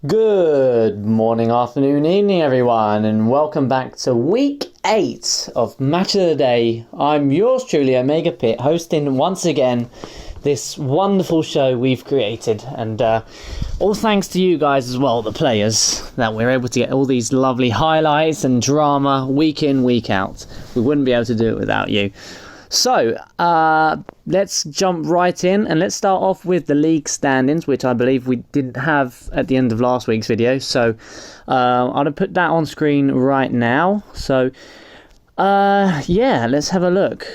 Good morning, afternoon, evening, everyone, and welcome back to week 8 of Match of the Day. I'm yours truly, OmegaPit, hosting once again this wonderful show we've created, and all thanks to you guys as well, the players, that we're able to get all these lovely highlights and drama week in, week out. We wouldn't be able to do it without you. So, let's jump right in and let's start off with the league standings, which I believe we didn't have at the end of last week's video. So, I'll put that on screen right now. So, yeah, let's have a look.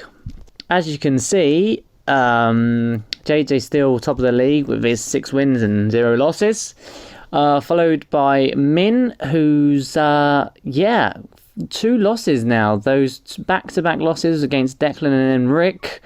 As you can see, JJ's still top of the league with his 6 wins and 0 losses. Followed by Min, who's, 2 losses now. Those back-to-back losses against Declan and Rick.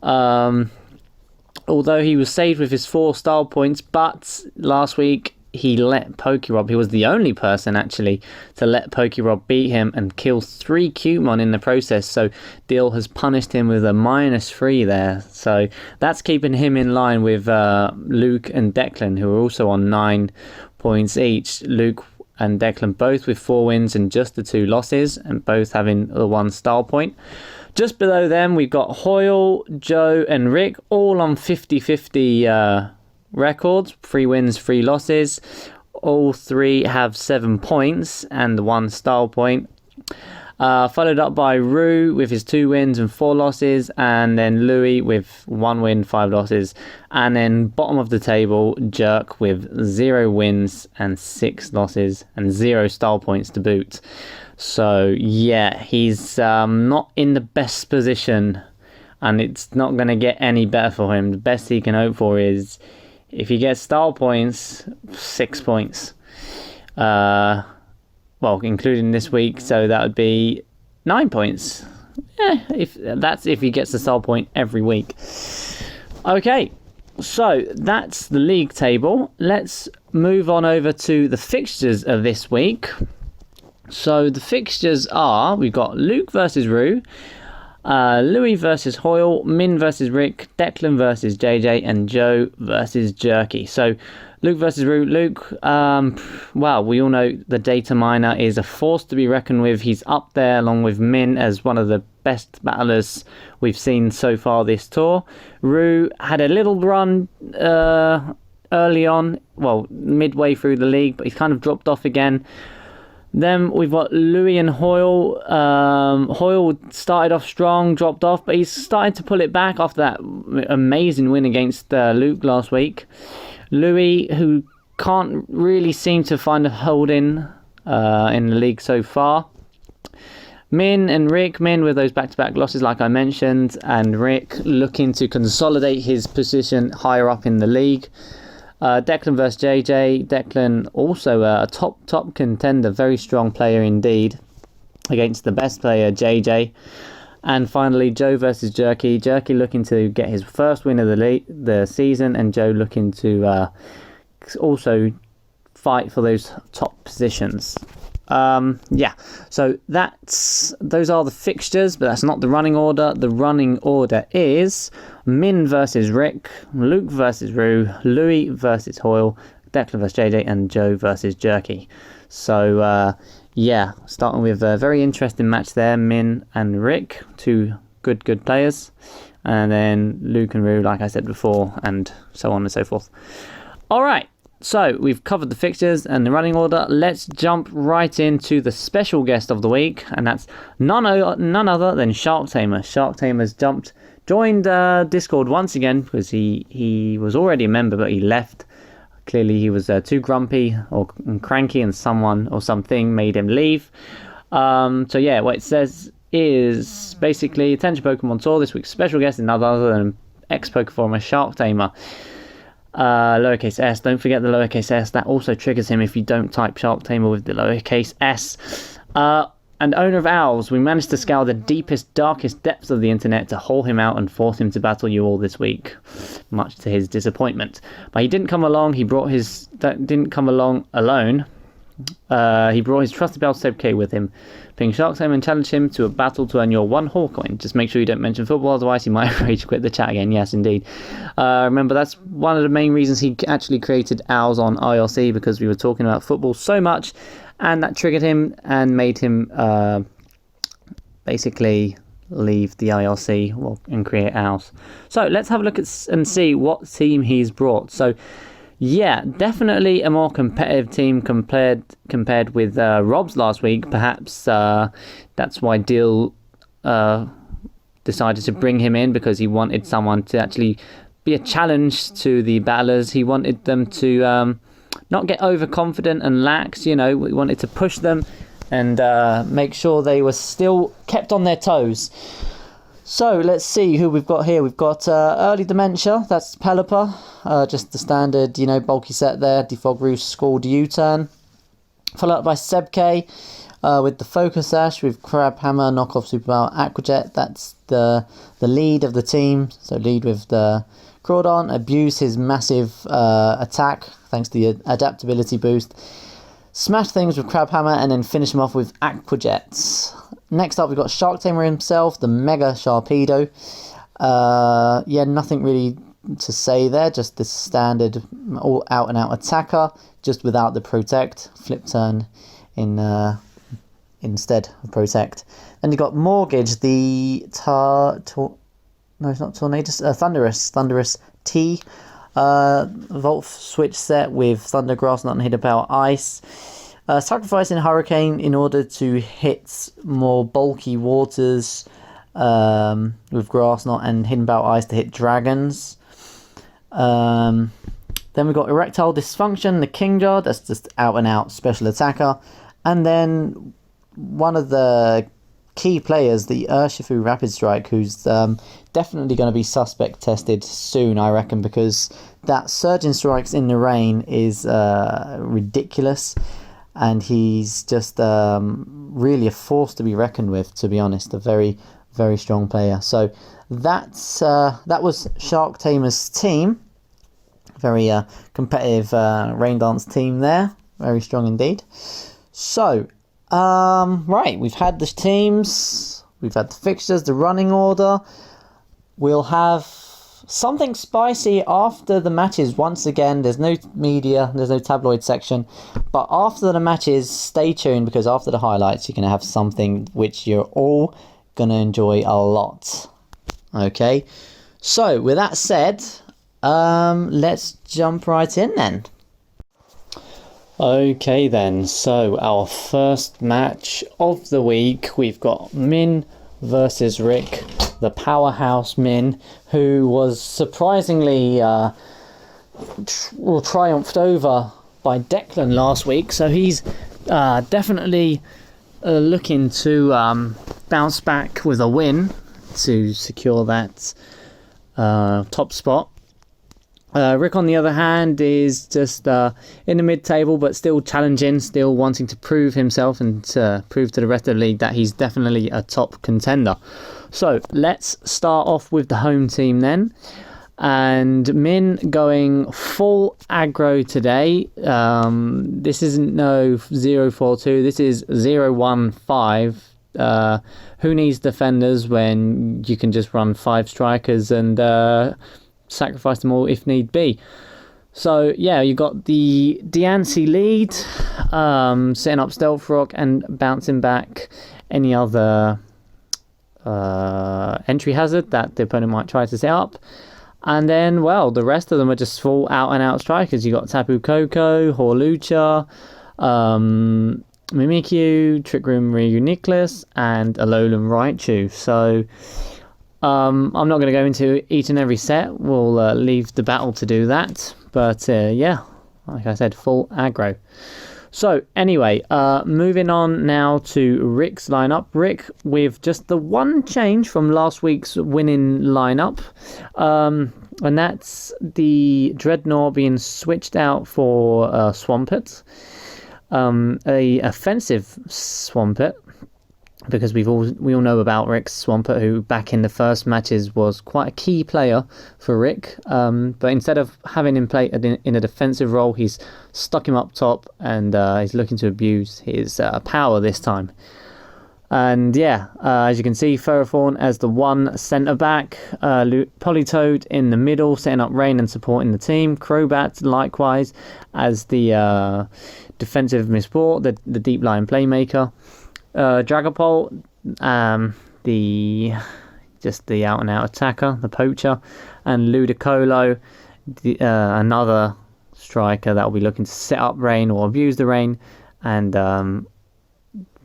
Although he was saved with his 4 style points, but last week he let Pokerob. He was the only person actually to let Pokerob beat him and kill 3 Cubemon in the process. So Dill has punished him with a -3 there. So that's keeping him in line with Luke and Declan, who are also on 9 points each. Luke and Declan both with 4 wins and just the 2 losses, and both having the 1 style point. Just below them, we've got Hoyle, Joe, and Rick, all on 50-50 records. 3 wins, 3 losses. All 3 have 7 points and the 1 style point. Followed up by Rue with his 2 wins and 4 losses, and then Louis with 1 win, 5 losses, and then bottom of the table, Jerk with 0 wins and 6 losses and 0 style points to boot. So yeah, he's not in the best position, and it's not going to get any better for him. The best he can hope for is if he gets style points, 6 points. Well, including this week, so that would be 9 points. If he gets the style point every week. Okay, so that's the league table. Let's move on over to the fixtures of this week. So the fixtures are, we've got Luke versus Rue, Louis versus Hoyle, Min versus Rick, Declan versus JJ, and Joe versus Jerky. So Luke versus Rue. Luke, well, we all know the data miner is a force to be reckoned with. He's up there along with Min as one of the best battlers we've seen so far this tour. Rue had a little run early on, well, midway through the league, but he's kind of dropped off again. Then we've got Louis and Hoyle. Hoyle started off strong, dropped off, but he's starting to pull it back after that amazing win against Luke last week. Louis, who can't really seem to find a hold in the league so far. Min and Rick. Min with those back-to-back losses like I mentioned, and Rick looking to consolidate his position higher up in the league. Declan versus JJ. Declan also a top contender, very strong player indeed, against the best player JJ. And finally, Joe versus Jerky. Jerky looking to get his first win of the season, and Joe looking to also fight for those top positions. So those are the fixtures, but that's not the running order. The running order is Min versus Rick, Luke versus Rue, Louis versus Hoyle, Declan versus JJ, and Joe versus Jerky. So starting with a very interesting match there, Min and Rick, 2 good players, and then Luke and Rue, like I said before, and so on and so forth. Alright, so we've covered the fixtures and the running order. Let's jump right into the special guest of the week, and that's none other than Shark Tamer. Shark Tamer's joined Discord once again, because he was already a member, but he left. Clearly he was too grumpy or cranky, and someone or something made him leave. So yeah, what it says is basically, attention Pokemon Tour, this week's special guest is none other than ex-Pokeforum Shark Tamer. Lowercase s, don't forget the lowercase s, that also triggers him if you don't type Shark Tamer with the lowercase s. And owner of Owls, we managed to scour the deepest, darkest depths of the internet to haul him out and force him to battle you all this week, much to his disappointment. But he didn't come along. Didn't come along alone. He brought his trusty pal Seb K with him. Ping Shark's home and challenged him to a battle to earn your 1 Hall coin. Just make sure you don't mention football, otherwise he might rage quit the chat again. Yes, indeed. Remember, that's one of the main reasons he actually created Owls on IRC, because we were talking about football so much, and that triggered him and made him basically leave the IRC and create Owls. So let's have a look at and see what team he's brought. So yeah, definitely a more competitive team compared with Rob's last week. Perhaps that's why Dill decided to bring him in, because he wanted someone to actually be a challenge to the battlers. He wanted them to not get overconfident and lax. He wanted to push them and make sure they were still kept on their toes. So let's see who we've got here. We've got Early Dementia, that's Pelipper, just the standard, bulky set there. Defog Roost, Scald, U-Turn. Followed up by Seb K with the Focus Ash, with Crab Hammer, Knockoff Superpower, Aquajet. That's the lead of the team. So lead with the Crawdon, abuse his massive attack thanks to the adaptability boost. Smash things with Crab Hammer and then finish him off with Aquajets. Next up, we've got Shark Tamer himself, the Mega Sharpedo. Nothing really to say there, just the standard all out and out attacker, just without the protect. Flip turn instead of protect. Then you've got Mortgage, the Thunderous T. Volt switch set with Thundergrass, not hidden power ice. Sacrificing Hurricane in order to hit more bulky waters with Grass Knot and Hidden Power Ice to hit dragons. Then we've got Erectile Dysfunction, the King Jar, that's just out and out special attacker. And then one of the key players, the Urshifu Rapid Strike, who's definitely going to be suspect tested soon, I reckon, because that Surging Strikes in the rain is ridiculous, and he's just really a force to be reckoned with, to be honest. A very, very strong player. So that was Shark Tamer's team. Very competitive Rain Dance team there. Very strong indeed. So, right, we've had the teams, we've had the fixtures, the running order. We'll have something spicy after the matches. Once again, there's no media, there's no tabloid section, but after the matches, stay tuned, because after the highlights, you're going to have something which you're all going to enjoy a lot. Okay, so with that said, let's jump right in then. Okay then, so our first match of the week, we've got Min versus Rick, the powerhouse Min, who was surprisingly triumphed over by Declan last week. So he's definitely looking to bounce back with a win to secure that top spot. Rick, on the other hand, is just in the mid-table, but still challenging, still wanting to prove himself and to prove to the rest of the league that he's definitely a top contender. So let's start off with the home team then. And Min going full aggro today. This isn't no 0-4-2, this is 0-1-5. Who needs defenders when you can just run 5 strikers and sacrifice them all if need be? So yeah, you got the Diancie lead, setting up Stealth Rock and bouncing back any other entry hazard that the opponent might try to set up. And then, well, the rest of them are just full out and out strikers. You got Tapu Koko, Horlucha, Mimikyu, Trick Room Ryu Nicholas, and Alolan Raichu. So I'm not going to go into each and every set. We'll leave the battle to do that. But yeah, like I said, full aggro. So anyway, moving on now to Rick's lineup. Rick with just the one change from last week's winning lineup. And that's the Dreadnought being switched out for Swampert. A offensive Swampert. because we all know about Rick Swampert, who back in the first matches was quite a key player for Rick. But instead of having him play in a defensive role, he's stuck him up top, and he's looking to abuse his power this time. And yeah, as you can see, Ferrothorn as the one centre back, Politoed in the middle, setting up Rain and supporting the team. Crobat likewise as the defensive missport, the deep line playmaker. Dragapult, the out and out attacker, the poacher, and Ludicolo, another striker that will be looking to set up Rain or abuse the Rain and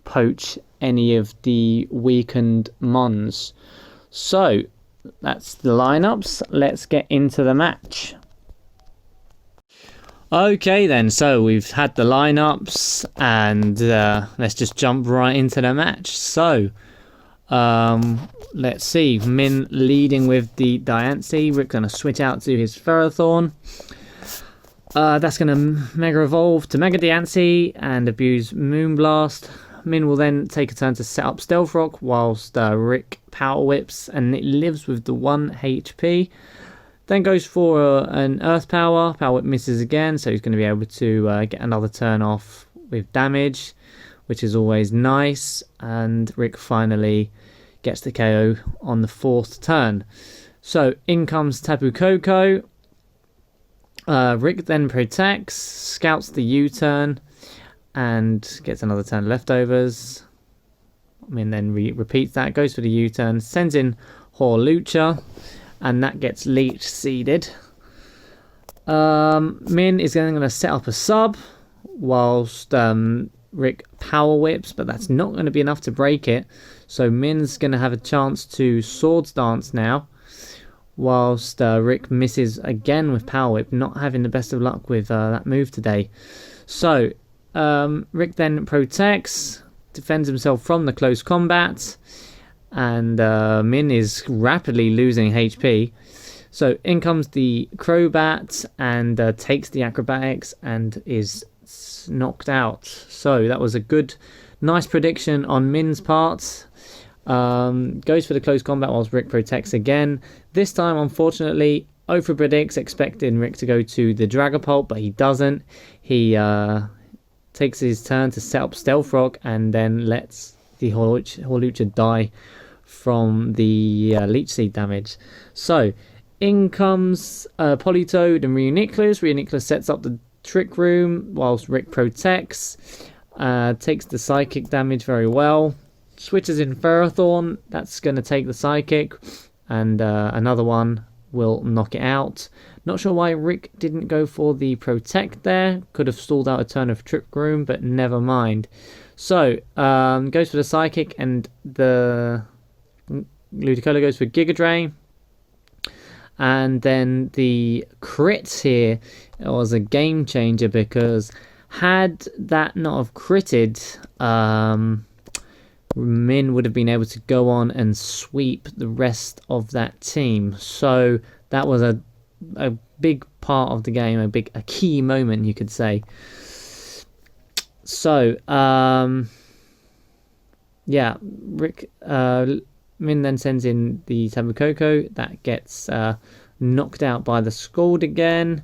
poach any of the weakened mons. So that's the lineups. Let's get into the match. Okay then, so we've had the lineups, and let's just jump right into the match. So let's see, Min leading with the Diancie. Rick's going to switch out to his Ferrothorn. That's going to Mega Evolve to Mega Diancie and abuse Moonblast. Min will then take a turn to set up Stealth Rock whilst Rick Power Whips, and it lives with the 1 HP. Then goes for an Earth Power. Power Whip misses again, so he's going to be able to get another turn off with damage, which is always nice. And Rick finally gets the KO on the 4th turn. So in comes Tapu Koko. Rick then protects, scouts the U-turn, and gets another turn leftovers. Then repeats that, goes for the U-turn, sends in Hawlucha, and that gets Leech seeded. Min is going to set up a sub whilst Rick Power Whips, but that's not going to be enough to break it. So Min's going to have a chance to Swords Dance now, whilst Rick misses again with Power Whip, not having the best of luck with that move today. So Rick then protects, defends himself from the close combat, and Min is rapidly losing HP. So in comes the Crobat and takes the Acrobatics and is knocked out. So that was a nice prediction on Min's part. Goes for the close combat whilst Rick protects again. This time, unfortunately, Opha predicts, expecting Rick to go to the Dragapult, but he doesn't. He takes his turn to set up Stealth Rock and then lets the Hawlucha die from the Leech Seed damage. So in comes Politoed and Reuniclus. Reuniclus sets up the Trick Room whilst Rick protects. Takes the Psychic damage very well. Switches in Ferrothorn. That's going to take the Psychic, and another one will knock it out. Not sure why Rick didn't go for the Protect there. Could have stalled out a turn of Trick Room, but never mind. So, goes for the Psychic, and the Ludicolo goes for Giga Drain. And then the crit here was a game changer, because had that not have critted, Min would have been able to go on and sweep the rest of that team. So that was a big part of the game, a key moment, you could say. So yeah, Rick Min then sends in the Tapu Koko. That gets knocked out by the Scald again.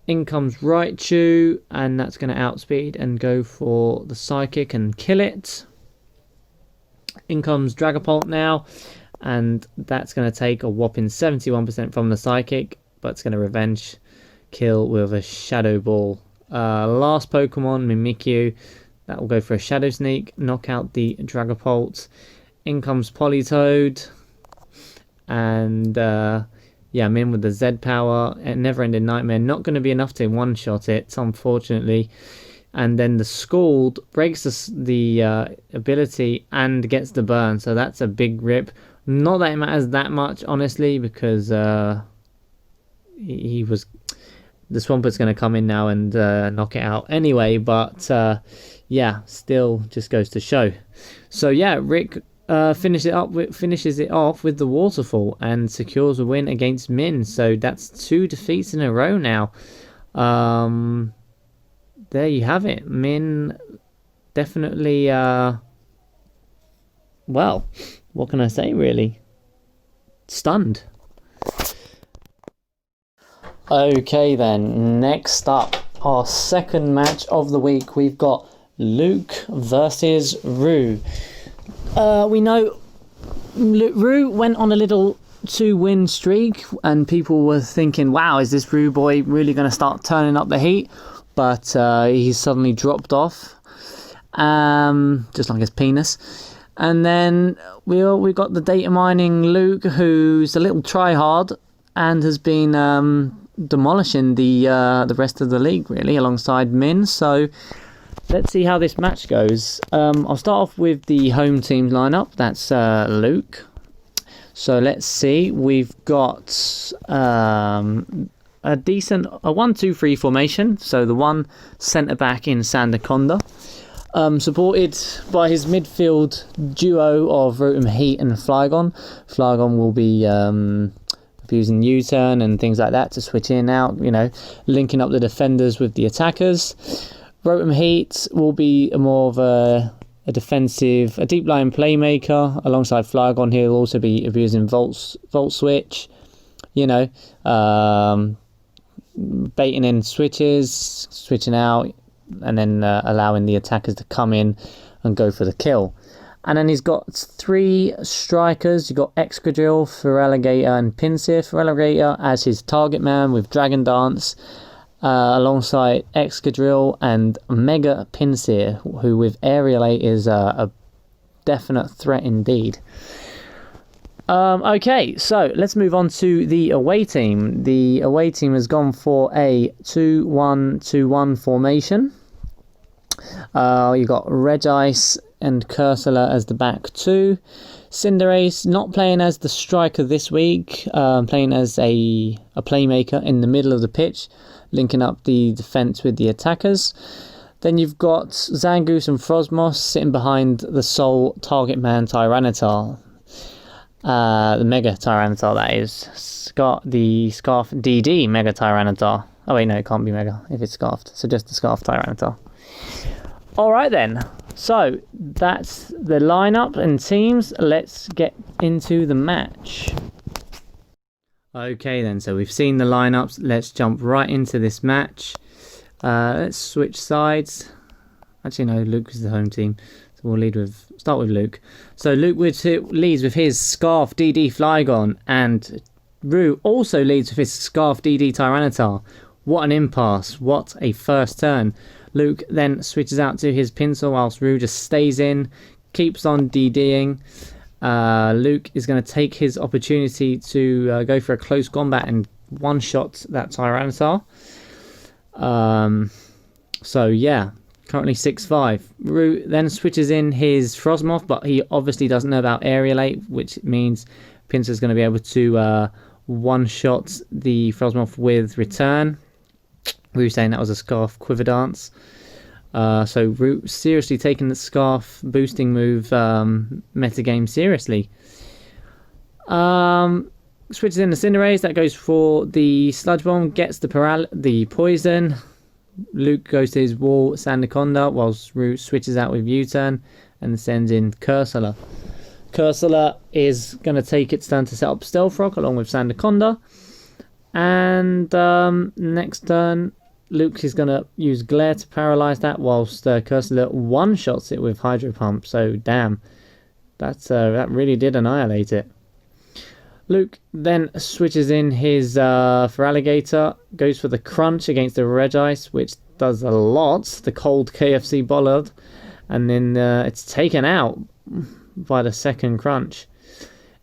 In comes Raichu, and that's going to outspeed and go for the Psychic and kill it. In comes Dragapult now, and that's going to take a whopping 71% from the Psychic, but it's going to revenge kill with a Shadow Ball. Last Pokemon, Mimikyu, that will go for a Shadow Sneak, knock out the Dragapult. In comes Politoed, and yeah, Min with the Z power, Never Ending Nightmare, not going to be enough to one-shot it, unfortunately. And then the Scald breaks the ability and gets the burn, so that's a big rip. Not that it matters that much, honestly, because the Swampert's going to come in now and knock it out anyway. But yeah, still just goes to show. So yeah, Rick finishes it off with the Waterfall and secures a win against Min. So that's 2 defeats in a row now. There you have it. Min definitely well, what can I say really? Stunned. Okay then, next up, our second match of the week, we've got Luke versus Rue. We know Rue went on a little 2-win streak, and people were thinking, wow, is this Rue boy really going to start turning up the heat? But he suddenly dropped off, just like his penis. And then we got the data mining Luke, who's a little tryhard and has been demolishing the rest of the league really alongside Min. So let's see how this match goes. I'll start off with the home team lineup. That's Luke. So let's see. We've got a decent 1-2-3 formation. So the one centre back in Sandaconda. Supported by his midfield duo of Rotom Heat and Flygon. Flygon will be using U-turn and things like that to switch in and out, linking up the defenders with the attackers. Rotom Heat will be more of a defensive, a deep line playmaker alongside Flygon. He'll also be abusing Volt Switch, baiting in switches, switching out, and then allowing the attackers to come in and go for the kill. And then he's got 3 strikers. You've got Excadrill, Feraligatr, and Pinsir. Feraligatr as his target man with Dragon Dance, alongside Excadrill and Mega Pinsir, who with Aerialate is a definite threat indeed. Okay, so let's move on to the away team. The away team has gone for a 2-1-2-1 formation. You got Regice and Cursula as the back 2. Cinderace not playing as the striker this week, playing as a playmaker in the middle of the pitch, linking up the defense with the attackers. Then you've got Zangoose and Frosmoss sitting behind the sole target man Tyranitar. The Mega Tyranitar, that is. The Scarf DD Mega Tyranitar. Oh wait, no, it can't be Mega if it's Scarfed. So just the Scarf Tyranitar. Alright then. So that's the lineup and teams. Let's get into the match. Okay then, so we've seen the lineups. Let's jump right into this match. Let's switch sides. Actually, no, Luke is the home team. So we'll start with Luke. So Luke leads with his Scarf DD Flygon, and Rue also leads with his Scarf DD Tyranitar. What an impasse. What a first turn. Luke then switches out to his Pinsir whilst Rue just stays in, keeps on DDing. Luke is going to take his opportunity to go for a close combat and one-shot that Tyranitar. So yeah, currently 6-5. Rue then switches in his Frosmoth, but he obviously doesn't know about Aerialate, which means Pinsir is going to be able to one-shot the Frosmoth with Return. Rue saying that was a Scarf Quiver Dance. So Rue seriously taking the Scarf boosting move metagame seriously. Switches in the Cinderace, that goes for the Sludge Bomb, gets the poison. Luke goes to his wall Sandaconda, whilst Rue switches out with U-turn and sends in Cursula. Cursula is going to take its turn to set up Stealth Rock along with Sandaconda. And next turn, Luke is going to use Glare to paralyze that, whilst Cursula one-shots it with Hydro Pump. So damn, that really did annihilate it. Luke then switches in his Feraligatr, goes for the Crunch against the Regice, which does a lot, the cold KFC bollard, and then it's taken out by the second Crunch.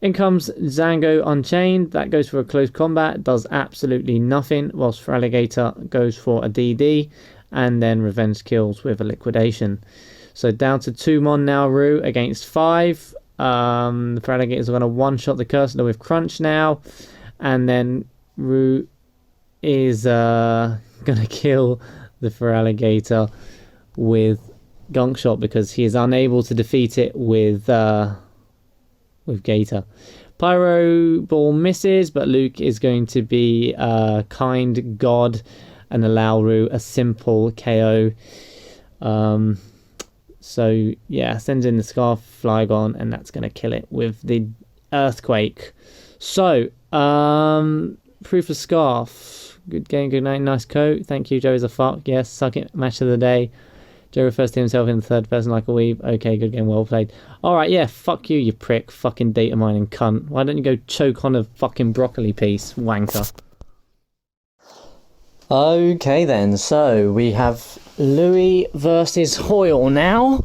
In comes Zango Unchained, that goes for a close combat, does absolutely nothing, whilst Feraligatr goes for a DD, and then Revenge kills with a Liquidation. So down to 2 mon now, Rue against 5. The Feraligatr is going to one-shot the Cursor with Crunch now, and then Rue is going to kill the Feraligatr with Gunk Shot because he is unable to defeat it with Gator. Pyro Ball misses, but Luke is going to be a kind god and allow Rue a simple KO. So yeah, sends in the Scarf Flygon, and that's going to kill it with the Earthquake. So, proof of Scarf. Good game, good night, nice coat. Thank you, Joe is a fuck. Yes, suck it, match of the day. Joe refers to himself in the third person like a weeb. Okay, good game, well played. Alright, yeah, fuck you, you prick. Fucking data mining cunt. Why don't you go choke on a fucking broccoli piece, wanker? Okay then, so we have Louis versus Hoyle now.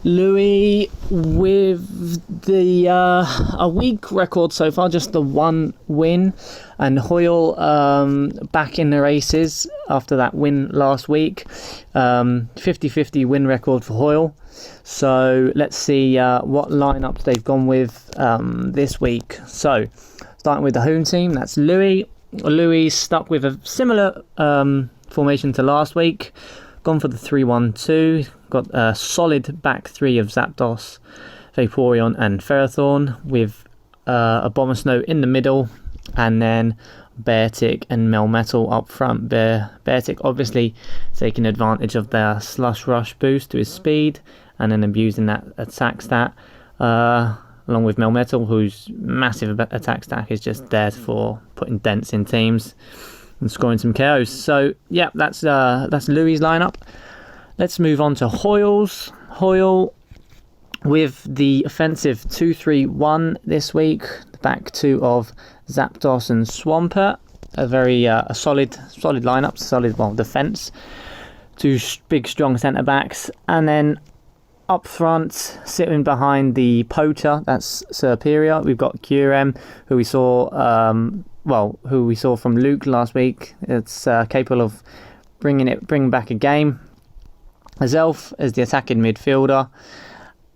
Louis with the a weak record so far, just the one win, and Hoyle back in the races after that win last week. 50-50 win record for Hoyle. So let's see what lineups they've gone with this week. So starting with the home team, that's Louis. Louis stuck with a similar formation to last week. Gone for the 3-1-2. Got a solid back three of Zapdos, Vaporeon and Ferrothorn, with Abomasnow in the middle, and then Beartic and Melmetal up front. Beartic obviously taking advantage of their Slush Rush boost to his speed, and then abusing that attack stat, along with Melmetal, whose massive attack stack is just there for putting dents in teams and scoring some KOs. So yeah, that's Louis' lineup. Let's move on to Hoyle's. Hoyle with the offensive 2-3-1 this week. The back two of Zapdos and Swampert. A very a solid lineup, solid defense. Two big strong centre backs, and then up front, sitting behind the poacher, that's Superior. We've got Curem, who we saw from Luke last week. It's capable of bringing back a game. Zelf as the attacking midfielder,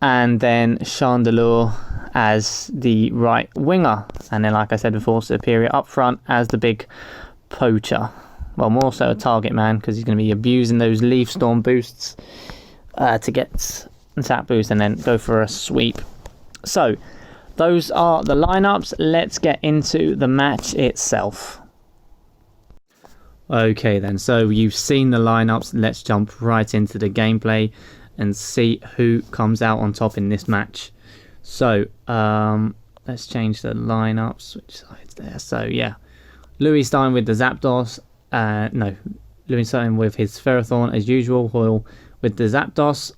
and then Chandelure as the right winger, and then, like I said before, Superior up front as the big poacher. Well, more so a target man, because he's going to be abusing those Leaf Storm boosts to get attack boost and then go for a sweep. So those are the lineups. Let's get into the match itself. Okay then, so you've seen the lineups. Let's jump right into the gameplay and see who comes out on top in this match. So let's change the lineup, switch sides there. So yeah, Louis starting with the Zapdos. Louis starting with his Ferrothorn as usual. Hoyle with the Zapdos.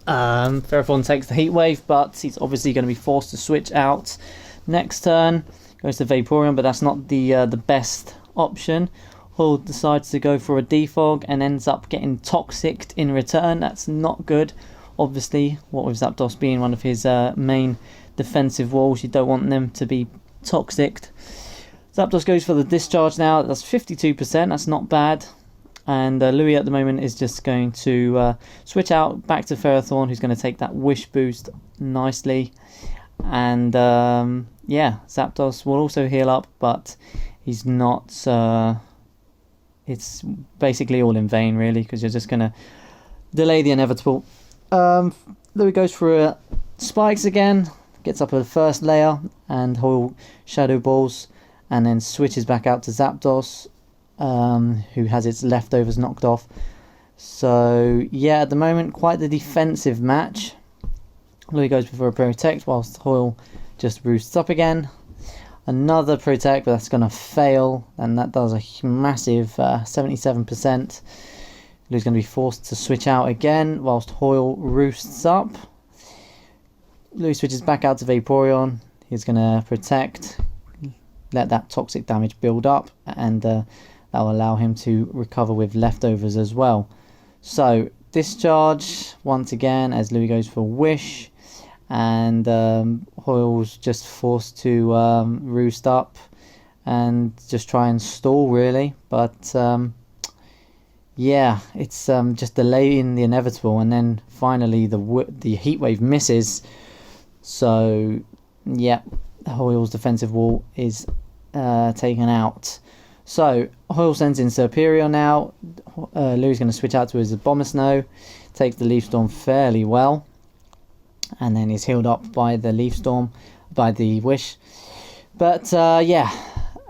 Ferrothorn takes the Heat Wave, but he's obviously going to be forced to switch out next turn. Goes to Vaporeon, but that's not the best option. Hoyle decides to go for a Defog and ends up getting Toxiced in return. That's not good. Obviously, what with Zapdos being one of his main defensive walls, you don't want them to be Toxiced. Zapdos goes for the Discharge now. That's 52%. That's not bad. And Louis at the moment is just going to switch out back to Ferrothorn, who's going to take that Wish boost nicely. And yeah, Zapdos will also heal up, but he's not... it's basically all in vain, really, because you're just going to delay the inevitable. Louis goes for Spikes again, gets up a first layer, and Hoyle Shadow Balls, and then switches back out to Zapdos, who has its leftovers knocked off. So yeah, at the moment, quite the defensive match. Louis goes for a Protect, whilst Hoyle just roosts up again. Another Protect, but that's going to fail, and that does a massive 77%. Louis going to be forced to switch out again, whilst Hoyle roosts up. Louis switches back out to Vaporeon. He's going to Protect, let that toxic damage build up, and that will allow him to recover with leftovers as well. So Discharge once again as Louis goes for Wish, and Hoyle's just forced to roost up and just try and stall, really. But yeah, it's just delaying the inevitable, and then finally the Heat Wave misses. So yeah, Hoyle's defensive wall is taken out. So Hoyle sends in Superior now. Louis is going to switch out to his Abomasnow, takes the Leaf Storm fairly well, and then is healed up by the Leaf Storm, by the Wish. But yeah,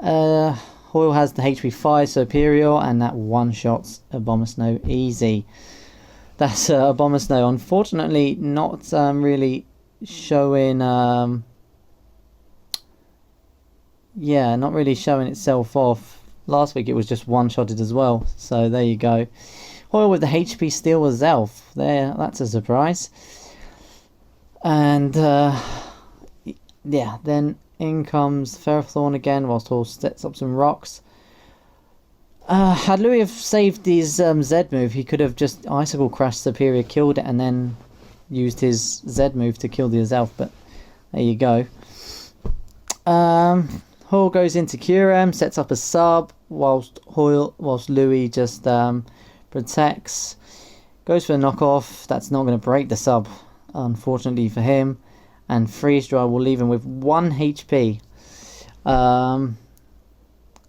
Hoyle has the HP 5 Superior, and that one-shots Abomasnow easy. That's a Bomber Snow. Unfortunately, not really showing. Yeah, not really showing itself off. Last week it was just one-shotted as well. So there you go. Hoyle with the HP Steel as Elf. There, that's a surprise. And yeah, then in comes Ferrothorn again, whilst Hoyle sets up some rocks. Had Louis have saved his Z move, he could have just Icicle Crash Superior, killed it, and then used his Z move to kill the Azelf, but there you go. Hoyle goes into Curem, sets up a sub, whilst Louis just protects. Goes for a knockoff, that's not going to break the sub, unfortunately for him. And Freeze Dry will leave him with 1 HP.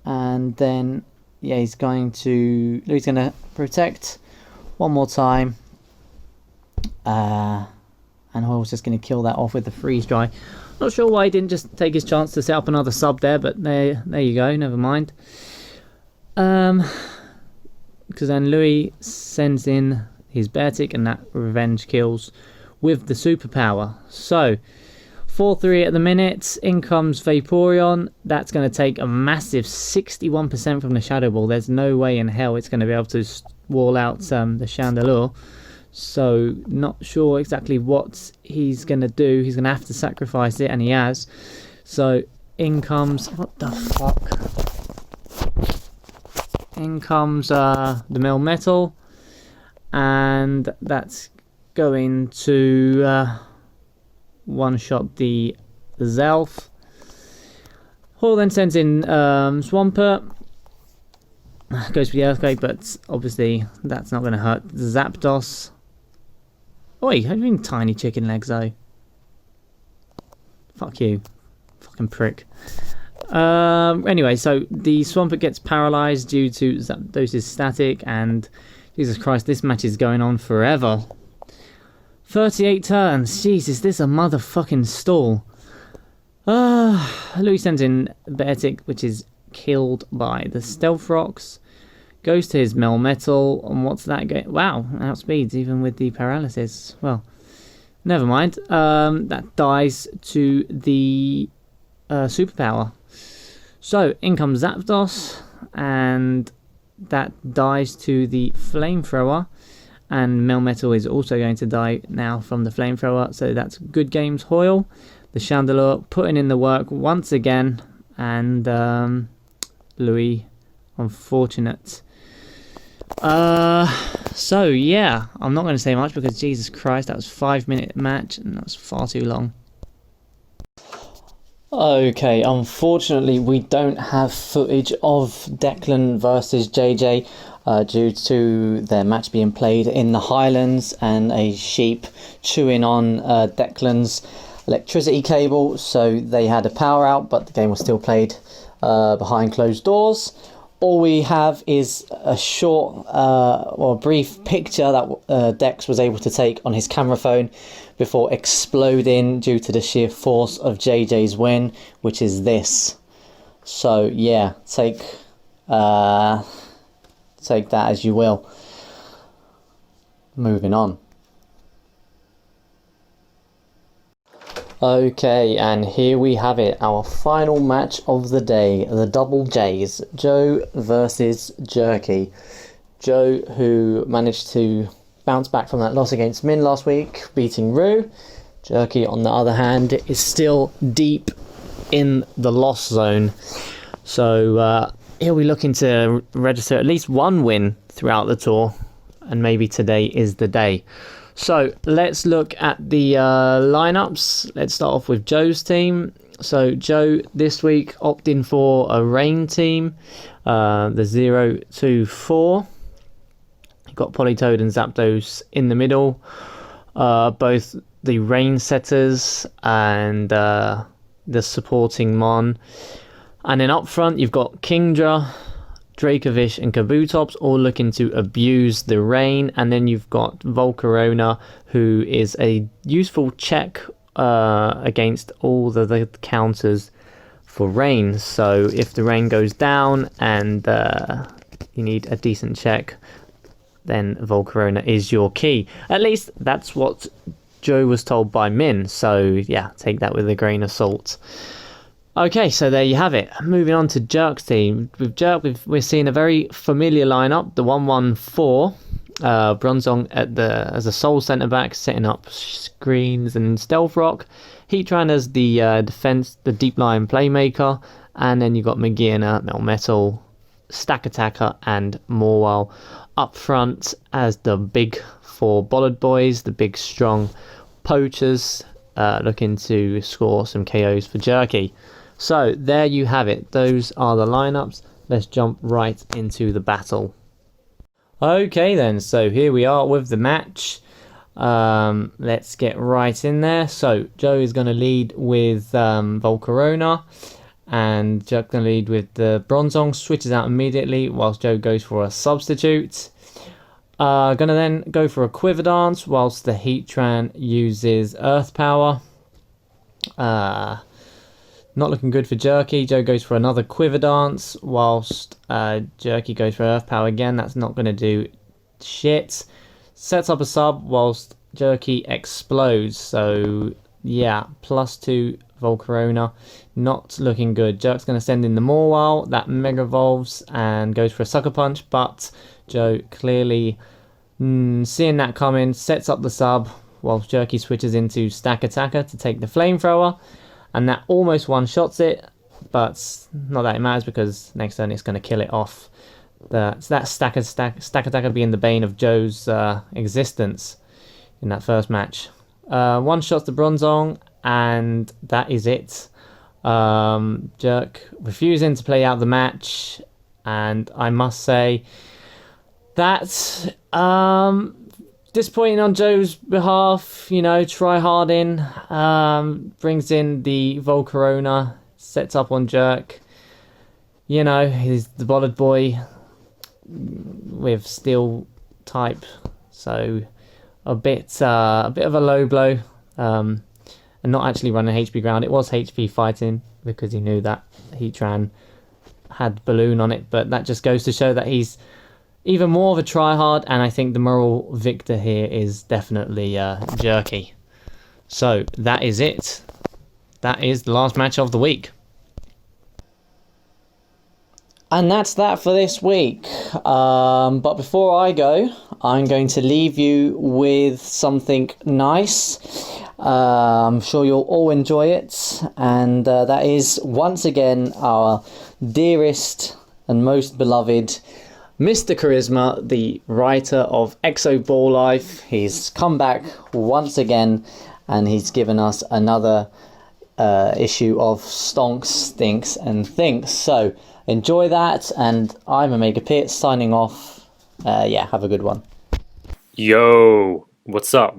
And then, yeah, Louis going to protect one more time. And Hoyle's just going to kill that off with the Freeze Dry. Not sure why he didn't just take his chance to set up another sub there, but there you go, never mind. Because then Louis sends in his Beartic, and that revenge kills with the superpower. So 4-3 at the minute. In comes Vaporeon. That's going to take a massive 61% from the Shadow Ball. There's no way in hell it's going to be able to wall out the Chandelure. So not sure exactly what he's going to do. He's going to have to sacrifice it, and he has. So in comes... What the fuck? In comes the Melmetal. And that's going to one-shot the Zelf. Hoyle then sends in Swampert. Goes for the Earthquake, but obviously that's not going to hurt the Zapdos. Oi, how do you mean tiny chicken legs though? Fuck you. Fucking prick. Anyway, so the Swampert gets paralysed due to Zapdos' static, and Jesus Christ, this match is going on forever. 38 turns. Jesus, this is a motherfucking stall. Louis sends in Beartic, which is killed by the Stealth Rocks. Goes to his Melmetal, and what's that going? Wow, outspeeds even with the paralysis. Well, never mind. That dies to the superpower. So in comes Zapdos, and that dies to the Flamethrower. And Melmetal is also going to die now from the Flamethrower. So that's good games, Hoyle. The Chandelure putting in the work once again. And Louis, unfortunate. So yeah, I'm not going to say much because Jesus Christ, that was a 5-minute match and that was far too long. Okay, unfortunately we don't have footage of Declan versus JJ due to their match being played in the Highlands and a sheep chewing on Declan's electricity cable, so they had a power out, but the game was still played behind closed doors. All we have is a short or brief picture that Dex was able to take on his camera phone before exploding due to the sheer force of JJ's win, which is this. So yeah, take that as you will. Moving on. Okay, and here we have it, our final match of the day, the Double J's, Joe versus Jerky. Joe, who managed to bounce back from that loss against Min last week, beating Rue. Jerky, on the other hand, is still deep in the loss zone. So he'll be looking to register at least one win throughout the tour, and maybe today is the day. So let's look at the lineups. Let's start off with Joe's team. So Joe this week opting for a rain team, the 0-2-4. You've got Politoed and Zapdos in the middle, both the rain setters and the supporting Mon. And then up front you've got Kingdra, Dracovish and Kabutops all looking to abuse the rain, and then you've got Volcarona, who is a useful check against all the counters for rain. So if the rain goes down and you need a decent check, then Volcarona is your key. At least that's what Joe was told by Min, so yeah, take that with a grain of salt. Okay, so there you have it. Moving on to Jerk's team. With Jerk, we're seeing a very familiar lineup, the 1-1-4. Bronzong as a sole centre back, setting up screens and Stealth Rock. Heatran as the defence, the deep line playmaker, and then you've got McGearner, Metal, Stack Attacker, and Morwell up front as the big four Bollard boys, the big strong poachers, looking to score some KOs for Jerky. So there you have it. Those are the lineups. Let's jump right into the battle. Okay then, so here we are with the match. Let's get right in there. So Joe is going to lead with Volcarona, and Jerk's going to lead with the Bronzong. Switches out immediately whilst Joe goes for a substitute. Going to then go for a Quiver Dance whilst the Heatran uses Earth Power. Not looking good for Jerky. Joe goes for another Quiver Dance whilst Jerky goes for Earth Power again. That's not going to do shit. Sets up a sub whilst Jerky explodes. So yeah, +2 Volcarona. Not looking good. Jerk's going to send in the Morwell. That Mega Evolves and goes for a Sucker Punch. But Joe clearly seeing that coming, sets up the sub whilst Jerky switches into Stack Attacker to take the Flamethrower. And that almost one-shots it, but not that it matters because next turn it's going to kill it off. So that Stack Attacker being the bane of Joe's existence in that first match. One-shots the Bronzong, and that is it. Jerk refusing to play out the match, and I must say that's disappointing on Joe's behalf. Try harding, brings in the Volcarona, sets up on Jerk. He's the Bollard boy with Steel type, so a bit of a low blow, and not actually running HP ground. It was HP fighting because he knew that Heatran had Balloon on it, but that just goes to show that he's even more of a tryhard, and I think the moral victor here is definitely Jerky. So that is it. That is the last match of the week. And that's that for this week. But before I go, I'm going to leave you with something nice. I'm sure you'll all enjoy it. And that is, once again, our dearest and most beloved Mr. Charisma, the writer of Exo Ball Life. He's come back once again, and he's given us another issue of Stonks, Stinks and Thinks. So enjoy that, and I'm OmegaPit signing off. Have a good one. Yo, what's up?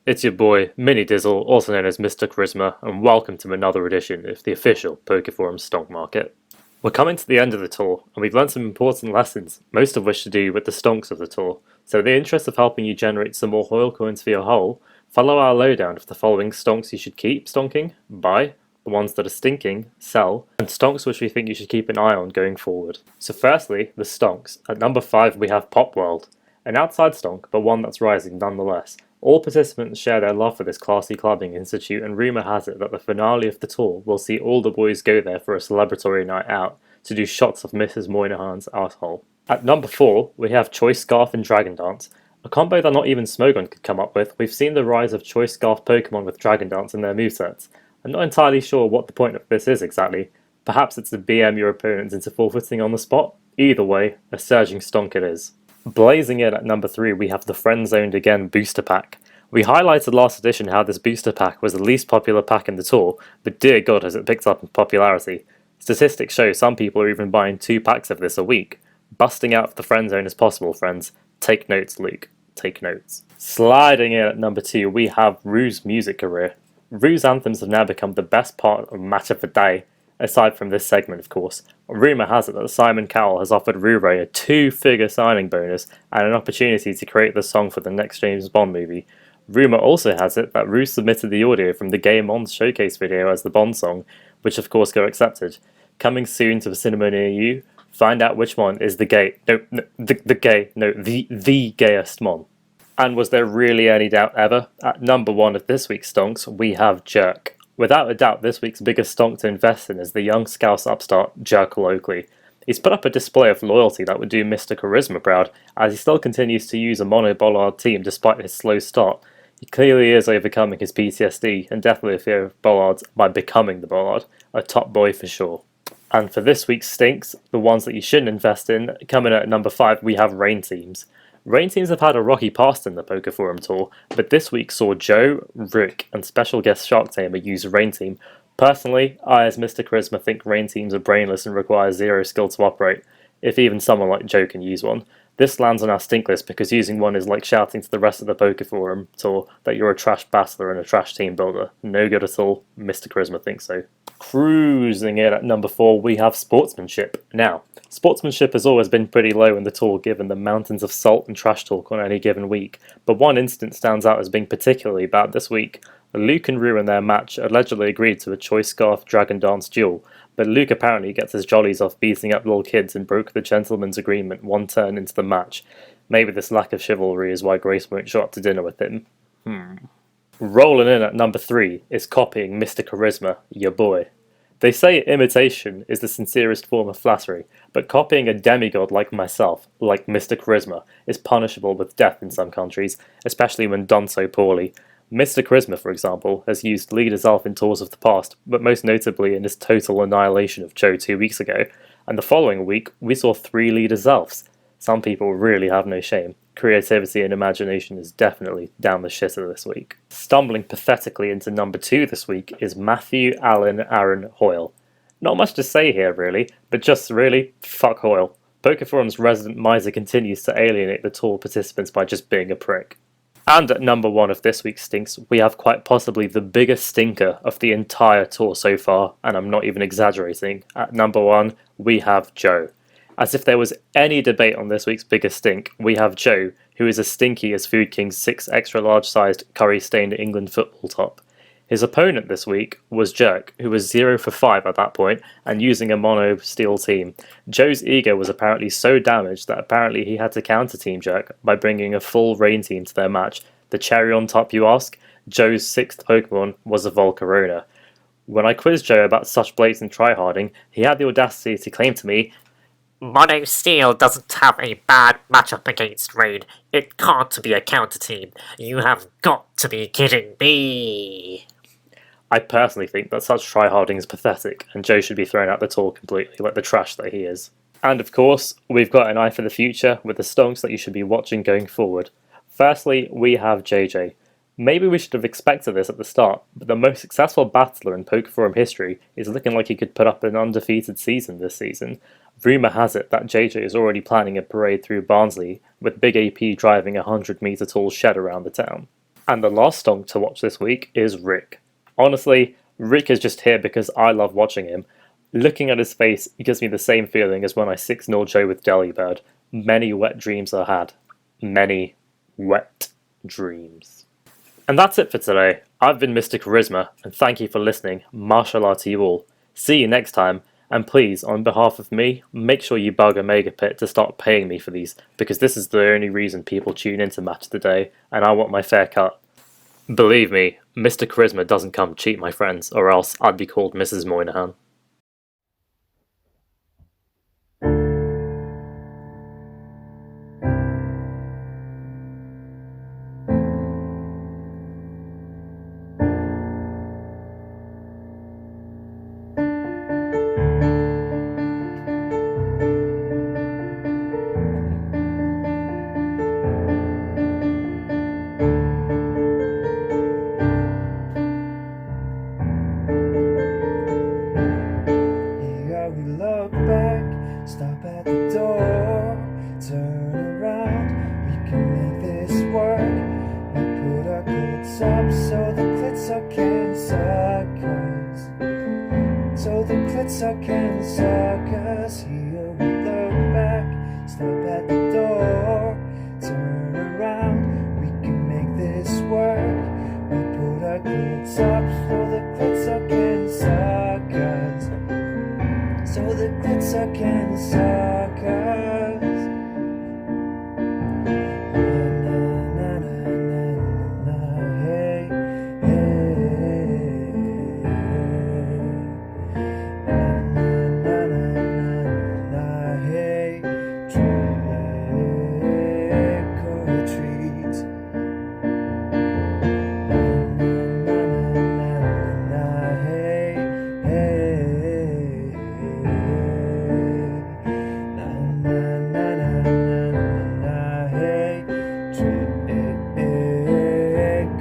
It's your boy Mini Dizzle, also known as Mr. Charisma, and welcome to another edition of the official Pokeforum Stonk Market. We're coming to the end of the tour, and we've learned some important lessons, most of which to do with the stonks of the tour. So in the interest of helping you generate some more Hoyle coins for your hole, follow our lowdown of the following stonks you should keep stonking, buy, the ones that are stinking, sell, and stonks which we think you should keep an eye on going forward. So firstly, the stonks. At number 5 we have Pop World, an outside stonk, but one that's rising nonetheless. All participants share their love for this classy clubbing institute, and rumour has it that the finale of the tour will see all the boys go there for a celebratory night out to do shots of Mrs. Moynihan's asshole. At number 4, we have Choice Scarf and Dragon Dance, a combo that not even Smogon could come up with. We've seen the rise of Choice Scarf Pokemon with Dragon Dance in their movesets. I'm not entirely sure what the point of this is exactly. Perhaps it's to BM your opponents into forfeiting on the spot? Either way, a surging stonk it is. Blazing in at number 3, we have the Friend Zoned Again Booster Pack. We highlighted last edition how this booster pack was the least popular pack in the tour, but dear god has it picked up in popularity. Statistics show some people are even buying 2 packs of this a week. Busting out of the friend zone is possible, friends. Take notes, Luke. Take notes. Sliding in at number 2, we have Rue's music career. Rue's anthems have now become the best part of Match of the Day, aside from this segment of course. Rumour has it that Simon Cowell has offered Rue-Ray a 2-figure signing bonus and an opportunity to create the song for the next James Bond movie. Rumour also has it that Rue submitted the audio from the Game On showcase video as the Bond song, which of course got accepted. Coming soon to a cinema near you, Find out which one is the gayest one. And was there really any doubt ever? At number 1 of this week's stonks, we have Jerk. Without a doubt, this week's biggest stonk to invest in is the young Scouse upstart, Jerk Oakley. He's put up a display of loyalty that would do Mr. Charisma proud, as he still continues to use a mono-bollard team despite his slow start. He clearly is overcoming his PTSD, and definitely a fear of bollards by becoming the bollard. A top boy for sure. And for this week's stinks, the ones that you shouldn't invest in, coming at number 5, we have rain teams. Rain teams have had a rocky past in the Pokeforum tour, but this week saw Joe, Rick, and special guest Shark Tamer use Rain Team. Personally, I as Mr. Charisma think Rain Teams are brainless and require zero skill to operate, if even someone like Joe can use one. This lands on our stink list because using one is like shouting to the rest of the Pokeforum tour that you're a trash battler and a trash team builder. No good at all, Mr. Charisma thinks so. Cruising in at number 4, we have Sportsmanship. Now, Sportsmanship has always been pretty low in the tour given the mountains of salt and trash talk on any given week, but one instance stands out as being particularly bad this week. Luke and Rue in their match allegedly agreed to a choice scarf dragon dance duel, but Luke apparently gets his jollies off beating up little kids and broke the gentleman's agreement one turn into the match. Maybe this lack of chivalry is why Grace won't show up to dinner with him. Rolling in at number 3 is copying Mr. Charisma, your boy. They say imitation is the sincerest form of flattery, but copying a demigod like myself, like Mr. Charisma, is punishable with death in some countries, especially when done so poorly. Mr. Charisma, for example, has used Leader's Elf in tours of the past, but most notably in his total annihilation of Joe 2 weeks ago, and the following week we saw 3 Leader's Elves. Some people really have no shame. Creativity and imagination is definitely down the shitter this week. Stumbling pathetically into number 2 this week is Matthew Allen Aaron Hoyle. Not much to say here really, but just really, fuck Hoyle. Pokeforum's resident miser continues to alienate the tour participants by just being a prick. And at number 1 of this week's stinks, we have quite possibly the biggest stinker of the entire tour so far, and I'm not even exaggerating. At number 1, we have Joe. As if there was any debate on this week's biggest stink, we have Joe, who is as stinky as Food King's 6 extra large-sized curry-stained England football top. His opponent this week was Jerk, who was 0 for 5 at that point, and using a mono steel team. Joe's ego was apparently so damaged that apparently he had to counter Team Jerk by bringing a full rain team to their match. The cherry on top, you ask? Joe's 6th Pokemon was a Volcarona. When I quizzed Joe about such blatant tryharding, he had the audacity to claim to me, Mono Steel doesn't have a bad matchup against Rain. It can't be a counter team. You have got to be kidding me. I personally think that such tryharding is pathetic, and Joe should be thrown out the tour completely, like the trash that he is. And of course, we've got an eye for the future with the stonks that you should be watching going forward. Firstly, we have JJ. Maybe we should have expected this at the start, but the most successful battler in Pokeforum history is looking like he could put up an undefeated season this season. Rumour has it that JJ is already planning a parade through Barnsley, with Big AP driving a 100-metre tall shed around the town. And the last stonk to watch this week is Rick. Honestly, Rick is just here because I love watching him. Looking at his face gives me the same feeling as when I 6-0 Joe with Delibird. Many wet dreams are had. Many wet dreams. And that's it for today. I've been Mr. Charisma, and thank you for listening. Mashallah to you all. See you next time, and please, on behalf of me, make sure you bug OmegaPit to start paying me for these, because this is the only reason people tune in to Match of the Day, and I want my fair cut. Believe me, Mr. Charisma doesn't come cheap, my friends, or else I'd be called Mrs. Moynihan. Stop at the door, turn around, we can make this work. We put our clits up so the clits are can suck us. So the clits are can suck us. Here we look back, stop at the door, turn around, we can make this work. We put our clits up so the clits are can suck us. So the glitzer can suck us. Na na na na na, hey, hey. Na na na na na, hey. Trick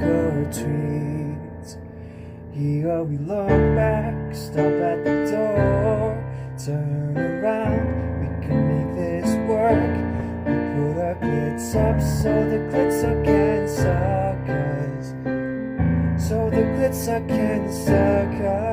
or treat. Here we look back, stop at the door, turn around, we can make this work. We put our glitz up so the glitzer can suck us. So the glitzer can suck us.